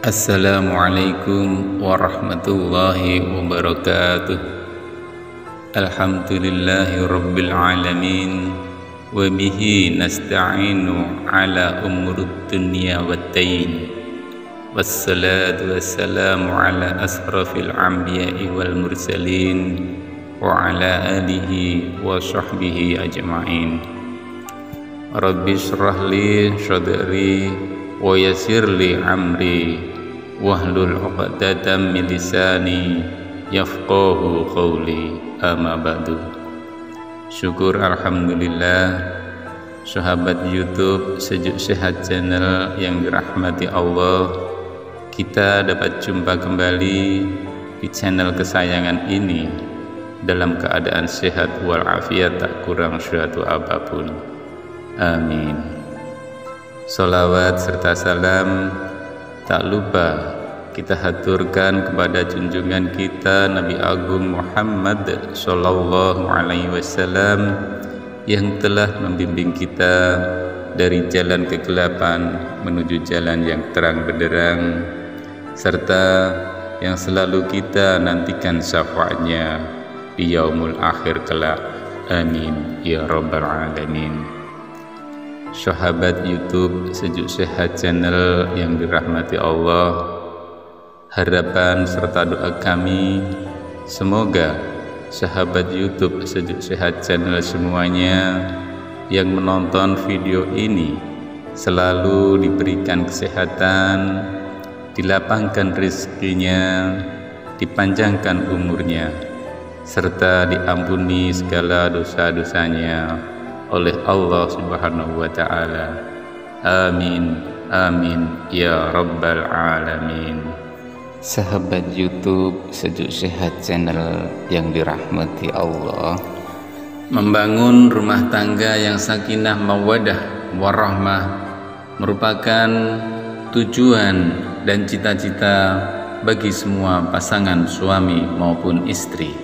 Assalamualaikum warahmatullahi wabarakatuh. Alhamdulillahi rabbil alamin, wa bihi nasta'inu ala umurud dunya waddin. Wassalatu wassalamu ala asrafil anbiya'i wal mursalin wa ala alihi wa sahbihi ajma'in. Rabbi shrah li sadri wa yassir li amri wahlul 'uqdatam min lisani yafqahu qawli, amma ba'du. Syukur alhamdulillah, sahabat YouTube Sejuk Sehat Channel yang dirahmati Allah, kita dapat jumpa kembali di channel kesayangan ini dalam keadaan sehat walafiat, tak kurang suatu apapun. Amin. Salawat serta salam tak lupa kita haturkan kepada junjungan kita Nabi Agung Muhammad Sallallahu Alaihi Wasallam yang telah membimbing kita dari jalan kegelapan menuju jalan yang terang benderang, serta yang selalu kita nantikan syafaatnya di yaumul akhir kelak. Amin ya rabbal alamin. Sahabat YouTube Sejuk Sehat Channel yang dirahmati Allah, harapan serta doa kami semoga sahabat YouTube Sejuk Sehat Channel semuanya yang menonton video ini selalu diberikan kesehatan, dilapangkan rezekinya, dipanjangkan umurnya, serta diampuni segala dosa-dosanya oleh Allah Subhanahu wa Ta'ala. Amin, amin ya rabbal alamin. Sahabat YouTube Sejuk Sehat Channel yang dirahmati Allah, membangun rumah tangga yang sakinah mawaddah warahmah merupakan tujuan dan cita-cita bagi semua pasangan suami maupun istri.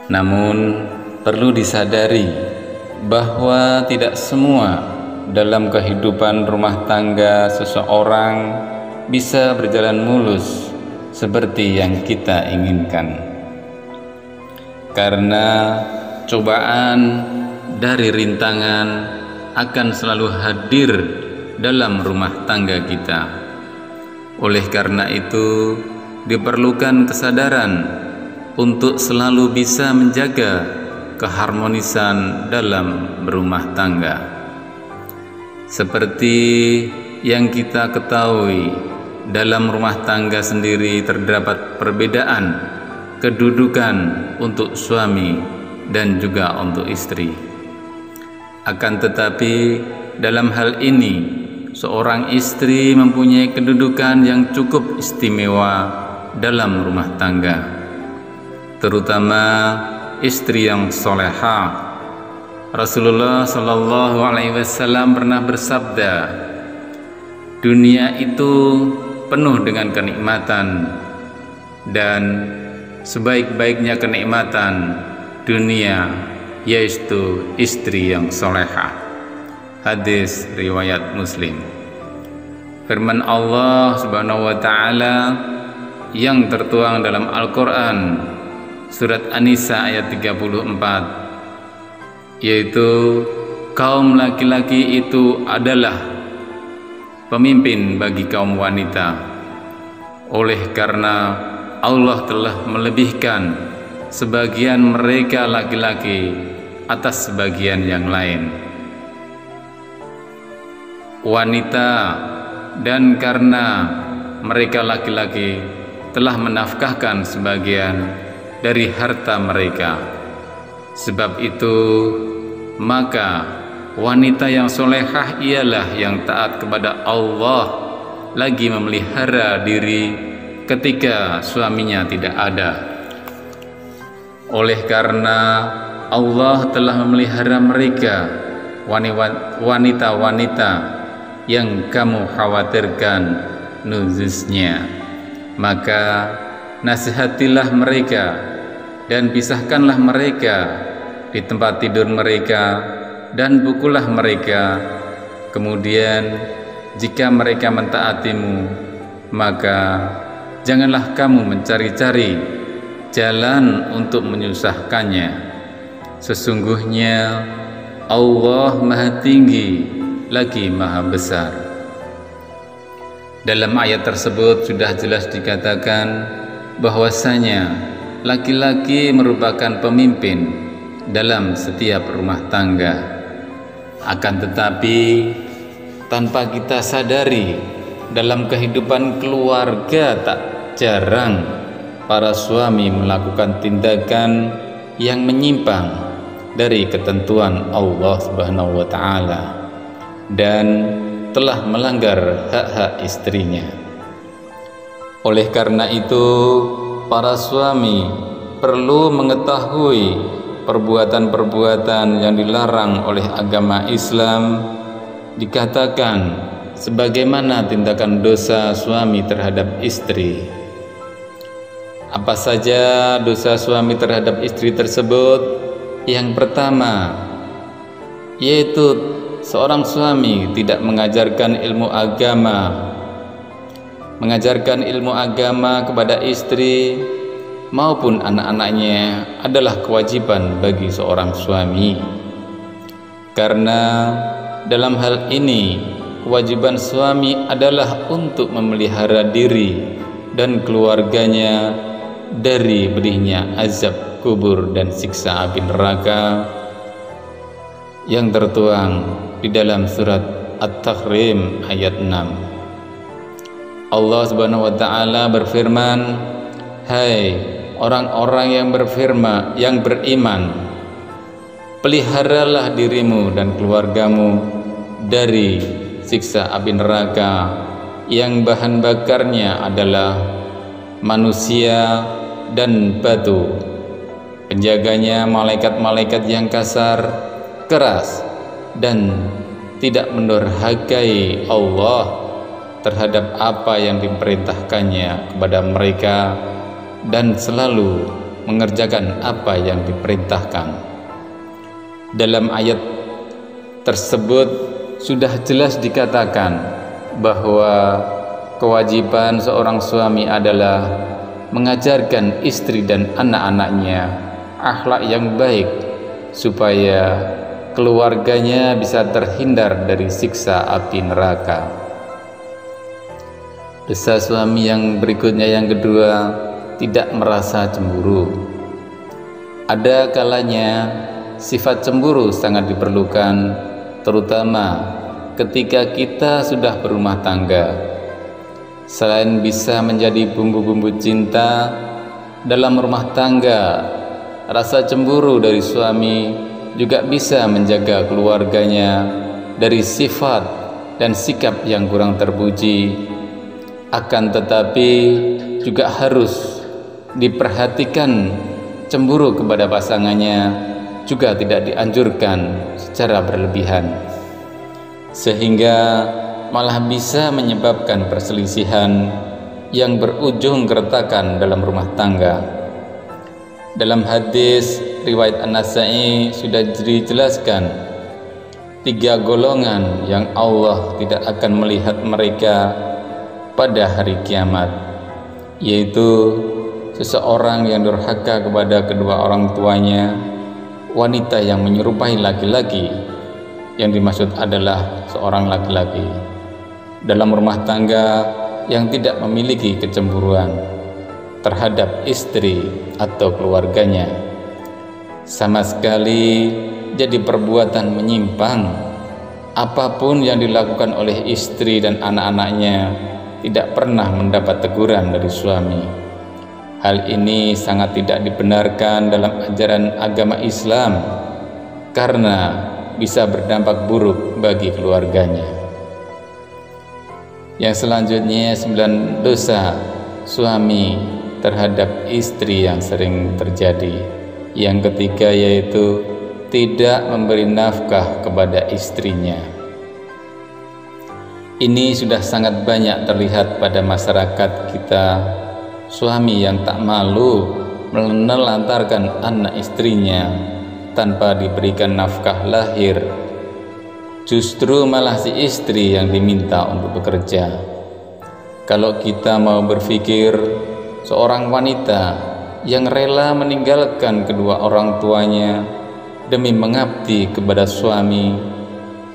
Namun perlu disadari bahwa tidak semua dalam kehidupan rumah tangga seseorang bisa berjalan mulus seperti yang kita inginkan, karena cobaan dari rintangan akan selalu hadir dalam rumah tangga kita. Oleh karena itu diperlukan kesadaran untuk selalu bisa menjaga keharmonisan dalam berumah tangga. Seperti yang kita ketahui, dalam rumah tangga sendiri terdapat perbedaan kedudukan untuk suami dan juga untuk istri. Akan tetapi dalam hal ini seorang istri mempunyai kedudukan yang cukup istimewa dalam rumah tangga, terutama istri yang solehah. Rasulullah Sallallahu Alaihi Wasallam pernah bersabda, dunia itu penuh dengan kenikmatan, dan sebaik-baiknya kenikmatan dunia yaitu istri yang solehah. Hadis riwayat Muslim. Firman Allah Subhanahu wa Ta'ala yang tertuang dalam Al-Quran Surat An-Nisa ayat 34, yaitu kaum laki-laki itu adalah pemimpin bagi kaum wanita, oleh karena Allah telah melebihkan sebagian mereka laki-laki atas sebagian yang lain. Wanita, dan karena mereka laki-laki telah menafkahkan sebagian dari harta mereka. Sebab itu maka wanita yang solehah ialah yang taat kepada Allah, lagi memelihara diri ketika suaminya tidak ada. Oleh karena Allah telah memelihara mereka wanita-wanita yang kamu khawatirkan nuzuznya, maka nasihatilah mereka dan pisahkanlah mereka di tempat tidur mereka dan pukullah mereka. Kemudian jika mereka mentaatimu, maka janganlah kamu mencari-cari jalan untuk menyusahkannya. Sesungguhnya Allah Maha Tinggi lagi Maha Besar. Dalam ayat tersebut sudah jelas dikatakan bahwasanya laki-laki merupakan pemimpin dalam setiap rumah tangga. Akan tetapi tanpa kita sadari, dalam kehidupan keluarga tak jarang para suami melakukan tindakan yang menyimpang dari ketentuan Allah Subhanahu wa Ta'ala dan telah melanggar hak-hak istrinya. Oleh karena itu, para suami perlu mengetahui perbuatan-perbuatan yang dilarang oleh agama Islam, dikatakan sebagaimana tindakan dosa suami terhadap istri. Apa saja dosa suami terhadap istri tersebut? Yang pertama, yaitu seorang suami tidak mengajarkan ilmu agama kepada istri maupun anak-anaknya adalah kewajiban bagi seorang suami. Karena dalam hal ini kewajiban suami adalah untuk memelihara diri dan keluarganya dari pedihnya azab kubur dan siksa api neraka yang tertuang di dalam surat At-Tahrim ayat 6. Allah Subhanahu wa Ta'ala berfirman, "Hai orang-orang yang beriman, peliharalah dirimu dan keluargamu dari siksa api neraka yang bahan bakarnya adalah manusia dan batu. Penjaganya malaikat-malaikat yang kasar, keras, dan tidak mendurhakai Allah terhadap apa yang diperintahkannya kepada mereka dan selalu mengerjakan apa yang diperintahkan." Dalam ayat tersebut sudah jelas dikatakan bahwa kewajiban seorang suami adalah mengajarkan istri dan anak-anaknya akhlak yang baik supaya keluarganya bisa terhindar dari siksa api neraka. Dosa suami yang berikutnya, yang kedua, tidak merasa cemburu. Ada kalanya sifat cemburu sangat diperlukan, terutama ketika kita sudah berumah tangga. Selain bisa menjadi bumbu-bumbu cinta dalam rumah tangga, rasa cemburu dari suami juga bisa menjaga keluarganya dari sifat dan sikap yang kurang terpuji. Akan tetapi juga harus diperhatikan cemburu kepada pasangannya juga tidak dianjurkan secara berlebihan, sehingga malah bisa menyebabkan perselisihan yang berujung keretakan dalam rumah tangga. Dalam hadis riwayat An-Nasa'i sudah dijelaskan 3 golongan yang Allah tidak akan melihat mereka pada hari kiamat, yaitu seseorang yang durhaka kepada kedua orang tuanya, wanita yang menyerupai laki-laki, yang dimaksud adalah seorang laki-laki dalam rumah tangga yang tidak memiliki kecemburuan terhadap istri atau keluarganya sama sekali, jadi perbuatan menyimpang. Apapun yang dilakukan oleh istri dan anak-anaknya tidak pernah mendapat teguran dari suami. Hal ini sangat tidak dibenarkan dalam ajaran agama Islam karena bisa berdampak buruk bagi keluarganya. Yang selanjutnya, 9 dosa suami terhadap istri yang sering terjadi. Yang ketiga yaitu tidak memberi nafkah kepada istrinya. Ini sudah sangat banyak terlihat pada masyarakat kita, suami yang tak malu menelantarkan anak istrinya tanpa diberikan nafkah lahir. Justru malah si istri yang diminta untuk bekerja. Kalau kita mau berpikir seorang wanita yang rela meninggalkan kedua orang tuanya demi mengabdi kepada suami,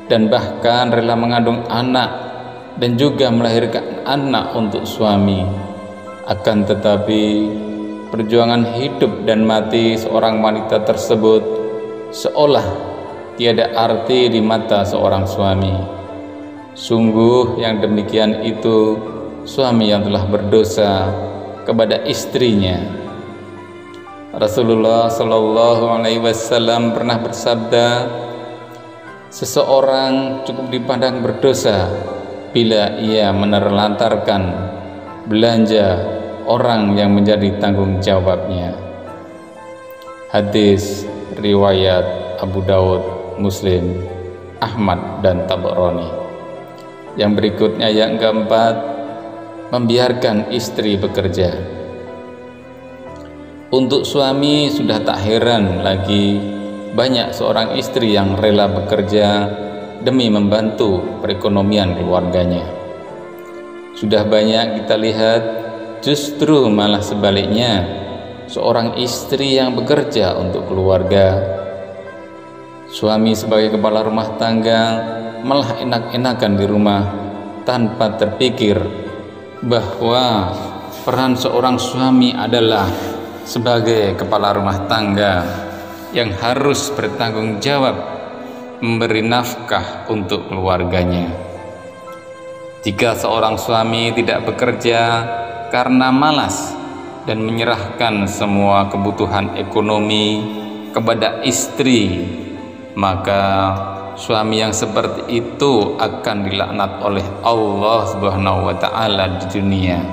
dan bahkan rela mengandung anak dan juga melahirkan anak untuk suami, akan tetapi perjuangan hidup dan mati seorang wanita tersebut seolah tiada arti di mata seorang suami. Sungguh yang demikian itu suami yang telah berdosa kepada istrinya. Rasulullah Shallallahu Alaihi Wasallam pernah bersabda, seseorang cukup dipandang berdosa bila ia menelantarkan belanja orang yang menjadi tanggung jawabnya. Hadis riwayat Abu Daud, Muslim, Ahmad dan Tabarani. Yang berikutnya yang keempat, membiarkan istri bekerja. Untuk suami sudah tak heran lagi banyak seorang istri yang rela bekerja demi membantu perekonomian keluarganya. Sudah banyak kita lihat justru malah sebaliknya, seorang istri yang bekerja untuk keluarga. Suami sebagai kepala rumah tangga malah enak-enakan di rumah tanpa terpikir bahwa peran seorang suami adalah sebagai kepala rumah tangga yang harus bertanggung jawab memberi nafkah untuk keluarganya. Jika seorang suami tidak bekerja karena malas dan menyerahkan semua kebutuhan ekonomi kepada istri, maka suami yang seperti itu akan dilaknat oleh Allah Subhanahu wa taala di dunia.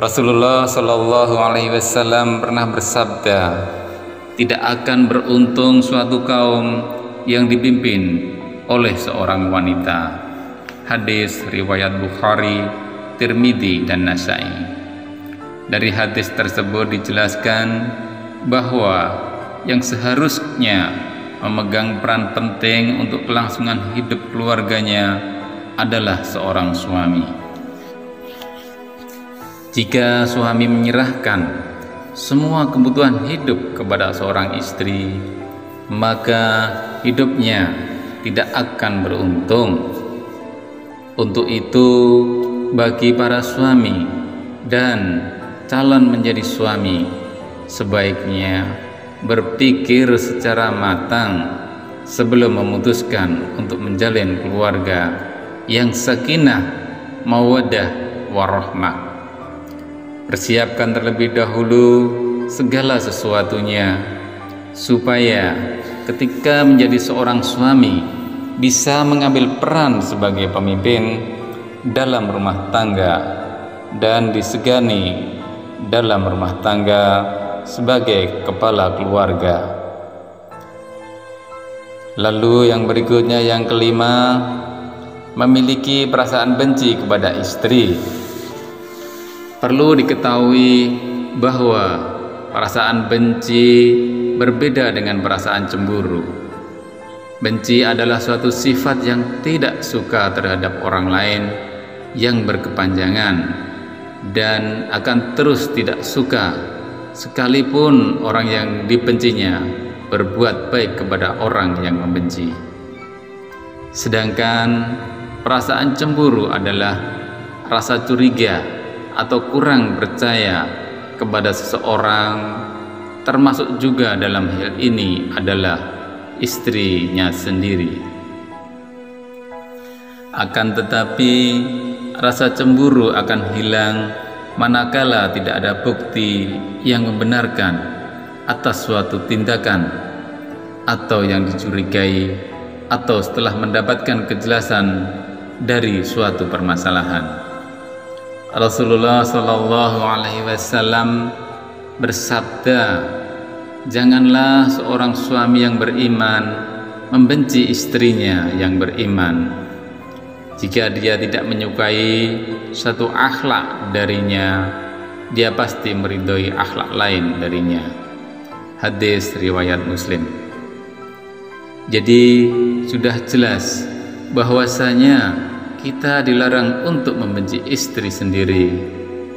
Rasulullah Shallallahu Alaihi Wasallam pernah bersabda, tidak akan beruntung suatu kaum yang dipimpin oleh seorang wanita. Hadis riwayat Bukhari, Tirmidzi dan Nasai. Dari hadis tersebut dijelaskan bahwa yang seharusnya memegang peran penting untuk kelangsungan hidup keluarganya adalah seorang suami. Jika suami menyerahkan semua kebutuhan hidup kepada seorang istri, maka hidupnya tidak akan beruntung. Untuk itu, bagi para suami dan calon menjadi suami, sebaiknya berpikir secara matang sebelum memutuskan untuk menjalin keluarga yang sakinah, mawaddah, warahmah. Persiapkan terlebih dahulu segala sesuatunya supaya ketika menjadi seorang suami bisa mengambil peran sebagai pemimpin dalam rumah tangga dan disegani dalam rumah tangga sebagai kepala keluarga. Lalu yang berikutnya yang kelima, memiliki perasaan benci kepada istri. Perlu diketahui bahwa perasaan benci berbeda dengan perasaan cemburu. Benci adalah suatu sifat yang tidak suka terhadap orang lain yang berkepanjangan dan akan terus tidak suka sekalipun orang yang dibencinya berbuat baik kepada orang yang membenci. Sedangkan perasaan cemburu adalah rasa curiga atau kurang percaya kepada seseorang, termasuk juga dalam hal ini adalah istrinya sendiri. Akan tetapi rasa cemburu akan hilang manakala tidak ada bukti yang membenarkan atas suatu tindakan atau yang dicurigai, atau setelah mendapatkan kejelasan dari suatu permasalahan. Rasulullah Shallallahu Alaihi Wasallam bersabda, janganlah seorang suami yang beriman membenci istrinya yang beriman. Jika dia tidak menyukai satu akhlak darinya, dia pasti meridhoi akhlak lain darinya. Hadis riwayat Muslim. Jadi sudah jelas bahwasanya kita dilarang untuk membenci istri sendiri,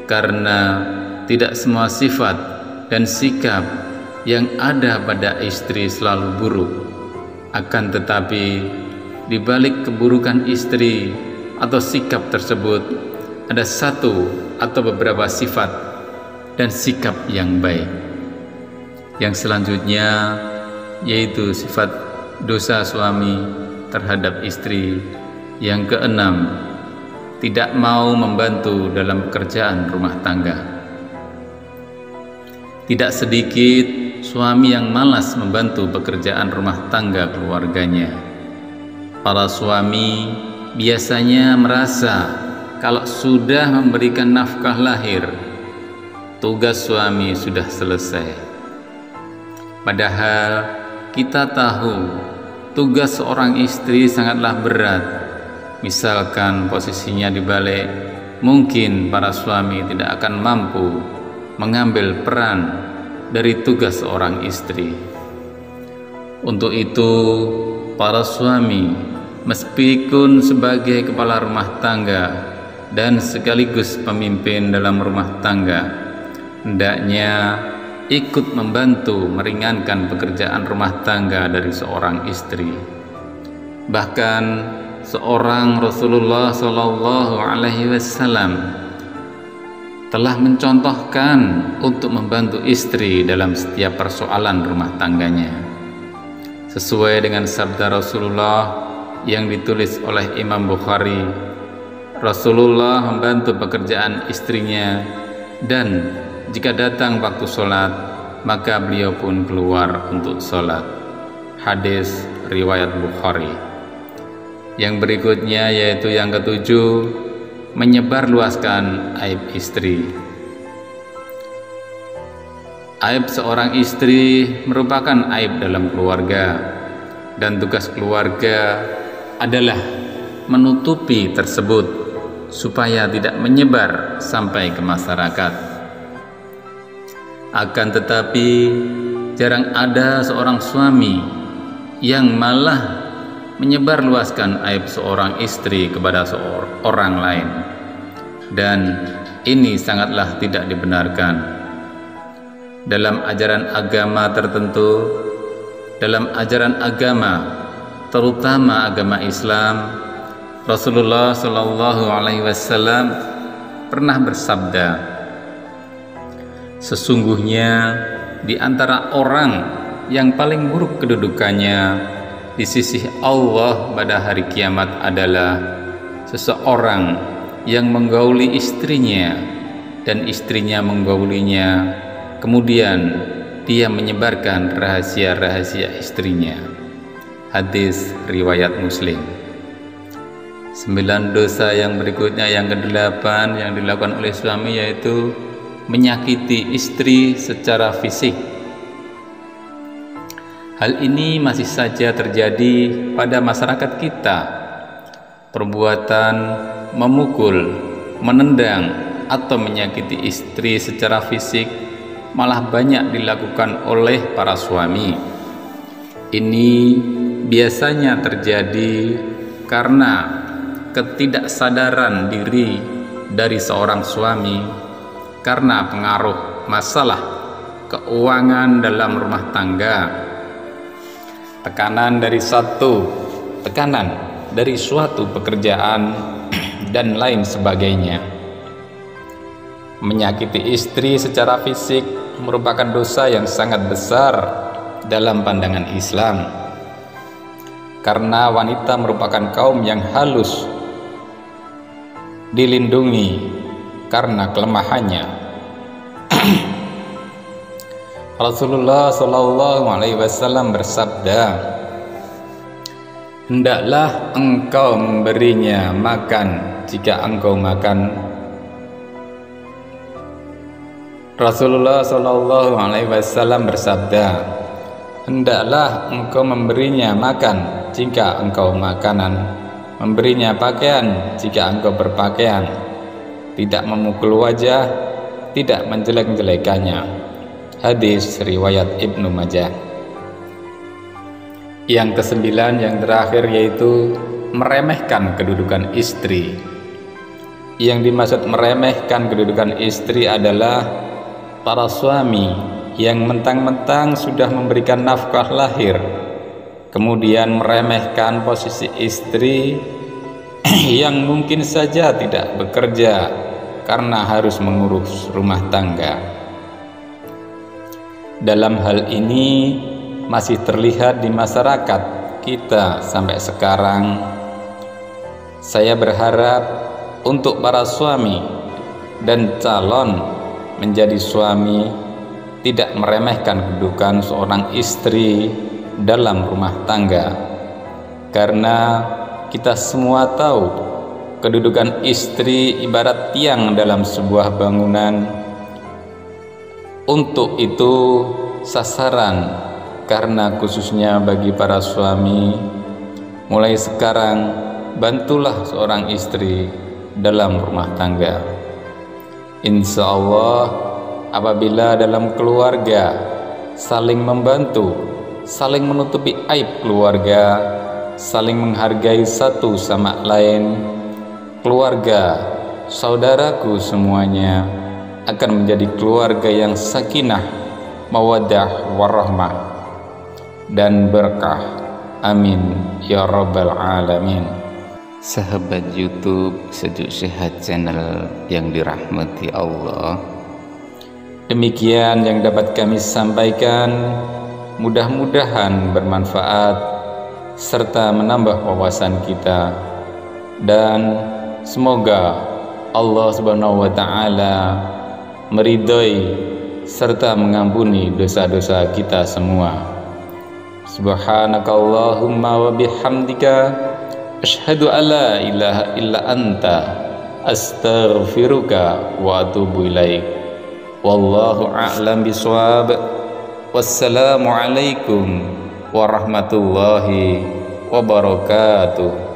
karena tidak semua sifat dan sikap yang ada pada istri selalu buruk. Akan tetapi di balik keburukan istri atau sikap tersebut ada satu atau beberapa sifat dan sikap yang baik. Yang selanjutnya yaitu sifat dosa suami terhadap istri. Yang keenam, tidak mau membantu dalam pekerjaan rumah tangga. Tidak sedikit suami yang malas membantu pekerjaan rumah tangga keluarganya. Para suami biasanya merasa kalau sudah memberikan nafkah lahir, tugas suami sudah selesai. Padahal kita tahu tugas seorang istri sangatlah berat. Misalkan posisinya dibalik, mungkin para suami tidak akan mampu mengambil peran dari tugas seorang istri. Untuk itu, para suami meskipun sebagai kepala rumah tangga dan sekaligus pemimpin dalam rumah tangga, hendaknya ikut membantu meringankan pekerjaan rumah tangga dari seorang istri. Bahkan seorang Rasulullah SAW telah mencontohkan untuk membantu istri dalam setiap persoalan rumah tangganya. Sesuai dengan sabda Rasulullah yang ditulis oleh Imam Bukhari, Rasulullah membantu pekerjaan istrinya, dan jika datang waktu sholat, maka beliau pun keluar untuk sholat. Hadis riwayat Bukhari. Yang berikutnya yaitu yang ketujuh, menyebarluaskan aib istri. Aib seorang istri merupakan aib dalam keluarga, dan tugas keluarga adalah menutupi tersebut supaya tidak menyebar sampai ke masyarakat. Akan tetapi jarang ada seorang suami yang malah menyebarluaskan aib seorang istri kepada seorang lain, dan ini sangatlah tidak dibenarkan. Dalam ajaran agama tertentu, dalam ajaran agama terutama agama Islam, Rasulullah SAW pernah bersabda, sesungguhnya di antara orang yang paling buruk kedudukannya di sisi Allah pada hari kiamat adalah seseorang yang menggauli istrinya dan istrinya menggaulinya, kemudian dia menyebarkan rahasia-rahasia istrinya. Hadis riwayat Muslim. 9 dosa yang berikutnya, yang ke-8 yang dilakukan oleh suami yaitu menyakiti istri secara fisik. Hal ini masih saja terjadi pada masyarakat kita. Perbuatan memukul, menendang, atau menyakiti istri secara fisik malah banyak dilakukan oleh para suami. Ini biasanya terjadi karena ketidaksadaran diri dari seorang suami karena pengaruh masalah keuangan dalam rumah tangga, tekanan dari suatu pekerjaan dan lain sebagainya. Menyakiti istri secara fisik merupakan dosa yang sangat besar dalam pandangan Islam, karena wanita merupakan kaum yang halus, dilindungi karena kelemahannya. Rasulullah SAW bersabda, hendaklah engkau memberinya makan jika engkau makan, Rasulullah Shallallahu Alaihi Wasallam bersabda, hendaklah engkau memberinya makan jika engkau makanan, memberinya pakaian jika engkau berpakaian, tidak memukul wajah, tidak menjelek-jelekannya. Hadis riwayat Ibnu Majah. Yang kesembilan, yang terakhir, yaitu meremehkan kedudukan istri. Yang dimaksud meremehkan kedudukan istri adalah para suami yang mentang-mentang sudah memberikan nafkah lahir, kemudian meremehkan posisi istri yang mungkin saja tidak bekerja karena harus mengurus rumah tangga. Dalam hal ini masih terlihat di masyarakat kita sampai sekarang. Saya berharap untuk para suami dan calon menjadi suami tidak meremehkan kedudukan seorang istri dalam rumah tangga, karena kita semua tahu kedudukan istri ibarat tiang dalam sebuah bangunan. Untuk itu sasaran, karena khususnya bagi para suami, mulai sekarang bantulah seorang istri dalam rumah tangga. Insya Allah, apabila dalam keluarga saling membantu, saling menutupi aib keluarga, saling menghargai satu sama lain, keluarga, saudaraku semuanya akan menjadi keluarga yang sakinah, mawaddah, warahmah, dan berkah. Amin ya rabbal alamin. Sahabat YouTube Sejuk Sehat Channel yang dirahmati Allah, demikian yang dapat kami sampaikan. Mudah-mudahan bermanfaat serta menambah wawasan kita, dan semoga Allah Subhanahu wa Ta'ala meridhai serta mengampuni dosa-dosa kita semua. Subhanakallahumma wa bihamdika asyhadu alla ilaha illa anta astaghfiruka wa atubu ilaik. Wallahu a'lam bishawab. Wassalamu alaikum warahmatullahi wabarakatuh.